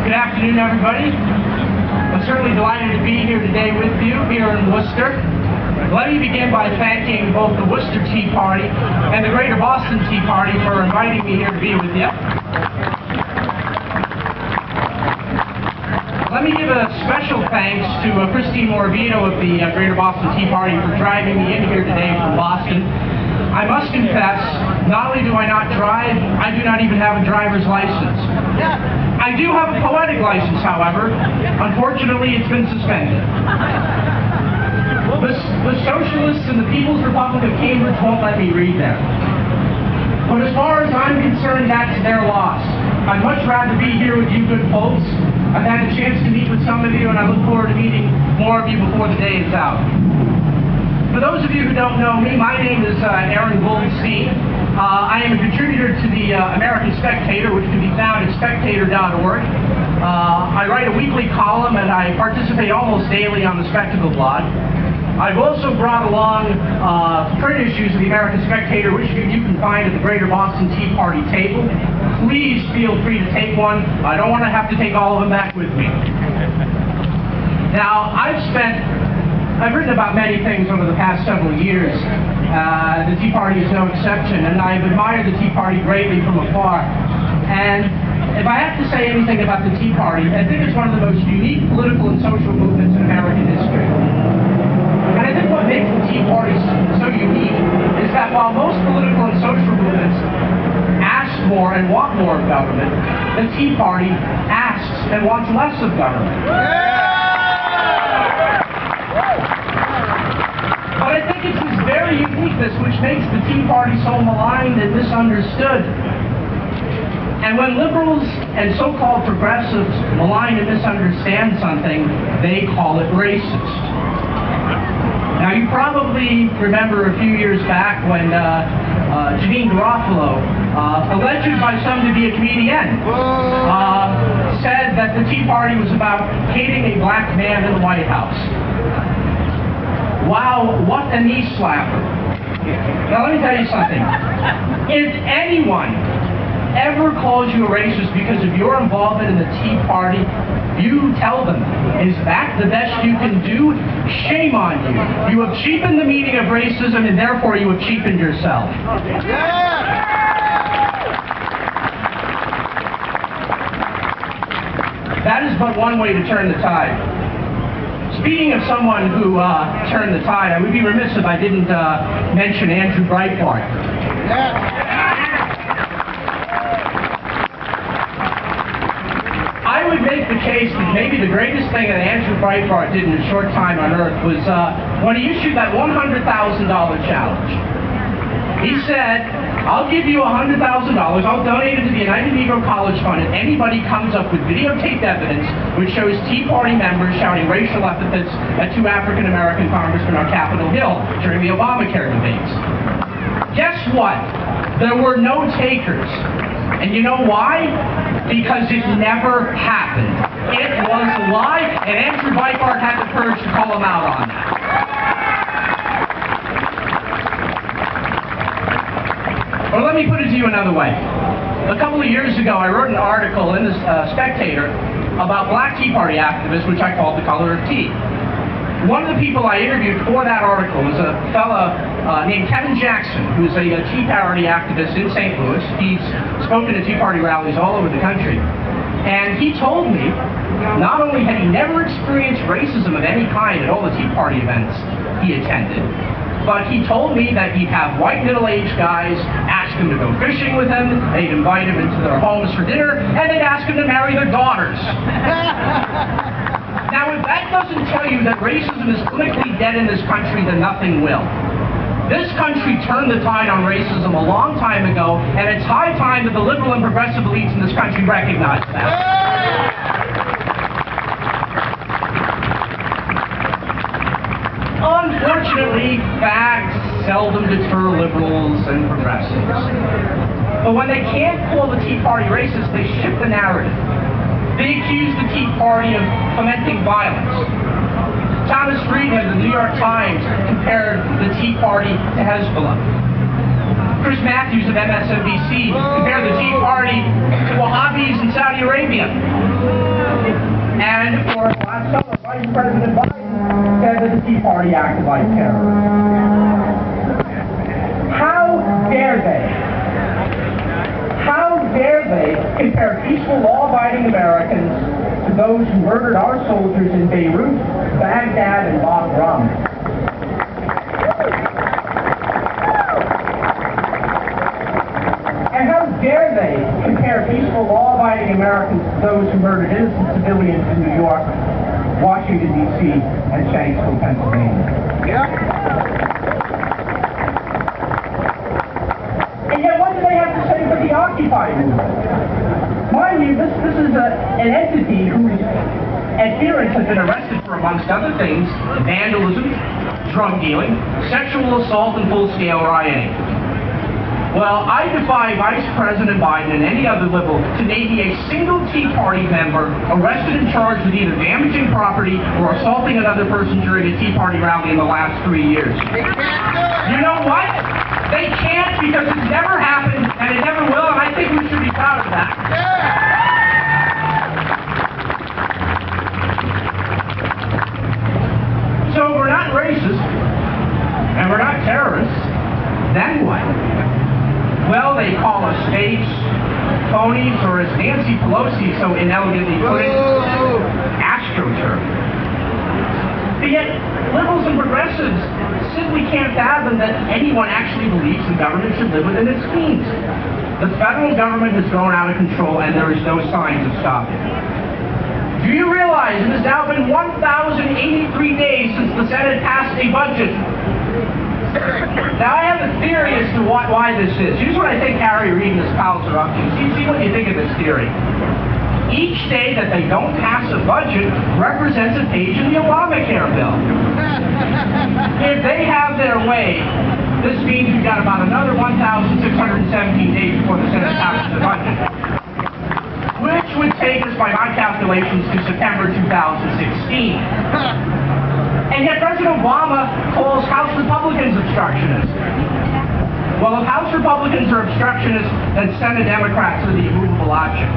Good afternoon, everybody. I'm certainly delighted to be here today with you here in Worcester. Let me begin by thanking both the Worcester Tea Party and the Greater Boston Tea Party for inviting me here to be with you. Let me give a special thanks to Christine Morabito of the Greater Boston Tea Party for driving me in here today from Boston. I must confess, not only do I not drive, I do not even have a driver's license. I do have a poetic license, however. Unfortunately, it's been suspended. The Socialists and the People's Republic of Cambridge won't let me read them. But as far as I'm concerned, that's their loss. I'd much rather be here with you good folks. I've had a chance to meet with some of you, and I look forward to meeting more of you before the day is out. For those of you who don't know me, my name is Goldstein. I am a contributor to the American Spectator, which can be found at spectator.org. I write a weekly column, and I participate almost daily on the Spectacle blog. I've also brought along print issues of the American Spectator, which you can find at the Greater Boston Tea Party table. Please feel free to take one. I don't want to have to take all of them back with me. Now, I've written about many things over the past several years. The Tea Party is no exception, and I've admired the Tea Party greatly from afar. And if I have to say anything about the Tea Party, I think it's one of the most unique political and social movements in American history. And I think what makes the Tea Party so unique is that while most political and social movements ask more and want more of government, the Tea Party asks and wants less of government. But I think it's this very uniqueness which makes the Tea Party so maligned and misunderstood. And when liberals and so-called progressives malign and misunderstand something, they call it racist. Now, you probably remember a few years back when Janine Garofalo, alleged by some to be a comedian, said that the Tea Party was about hating a black man in the White House. Wow, what a knee slapper. Now, let me tell you something. If anyone ever calls you a racist because of your involvement in the Tea Party, you tell them, is that the best you can do? Shame on you. You have cheapened the meaning of racism, and therefore you have cheapened yourself. That is but one way to turn the tide. Speaking of someone who turned the tide, I would be remiss if I didn't mention Andrew Breitbart. I would make the case that maybe the greatest thing that Andrew Breitbart did in a short time on Earth was when he issued that $100,000 challenge. He said, I'll give you $100,000, I'll donate it to the United Negro College Fund if anybody comes up with videotaped evidence which shows Tea Party members shouting racial epithets at two African-American congressmen on Capitol Hill during the Obamacare debates. Guess what? There were no takers. And you know why? Because it never happened. It was a lie, and Andrew Breitbart had the courage to call him out on that. Or let me put it to you another way. A couple of years ago, I wrote an article in the Spectator about black Tea Party activists, which I called The Color of Tea. One of the people I interviewed for that article was a fellow named Kevin Jackson, who's a Tea Party activist in St. Louis. He's spoken at Tea Party rallies all over the country. And he told me, not only had he never experienced racism of any kind at all the Tea Party events he attended, but he told me that he'd have white middle-aged guys ask him to go fishing with him, they'd invite him into their homes for dinner, and they'd ask him to marry their daughters. Now, if that doesn't tell you that racism is clinically dead in this country, then nothing will. This country turned the tide on racism a long time ago, and it's high time that the liberal and progressive elites in this country recognize that. Unfortunately, facts seldom deter liberals and progressives. But when they can't call the Tea Party racist, they shift the narrative. They accuse the Tea Party of fomenting violence. Thomas Friedman of the New York Times compared the Tea Party to Hezbollah. Chris Matthews of MSNBC compared the Tea Party to Wahhabis in Saudi Arabia. And, of course, last summer, Vice President Biden said that the Tea Party acted like terrorists. How dare they? How dare they compare peaceful, law-abiding Americans to those who murdered our soldiers in Beirut, Baghdad, and Bagram? And how dare they compare peaceful, law-abiding Americans to those who murdered innocent civilians in New York, Washington, D.C., and Shanksville, Pennsylvania? And yet, what do they have to say for the Occupy movement? Mind you, this is an entity whose adherents have been arrested for, amongst other things, vandalism, drug dealing, sexual assault, and full-scale rioting. Well, I defy Vice President Biden and any other liberal to name me a single Tea Party member arrested and charged with either damaging property or assaulting another person during a Tea Party rally in the last 3 years. You know what? They can't, because it's never happened and it never will, and I think we should be proud of that. So we're not racist and we're not terrorists. Then what? Well, they call us fakes, phonies, or as Nancy Pelosi so inelegantly put it, astroturf. But yet, liberals and progressives simply can't fathom that anyone actually believes the government should live within its means. The federal government has grown out of control and there is no signs of stopping. Do you realize it has now been 1,083 days since the Senate passed a budget? Now, I have a theory as to why this is. Here's what I think Harry Reid and his pals are up to. See what you think of this theory. Each day that they don't pass a budget represents a page in the Obamacare bill. If they have their way, this means we've got about another 1,617 days before the Senate passes the budget, which would take us, by my calculations, to September 2016. And yet President Obama calls House Republicans obstructionists. Well, if House Republicans are obstructionists, then Senate Democrats are the immovable object.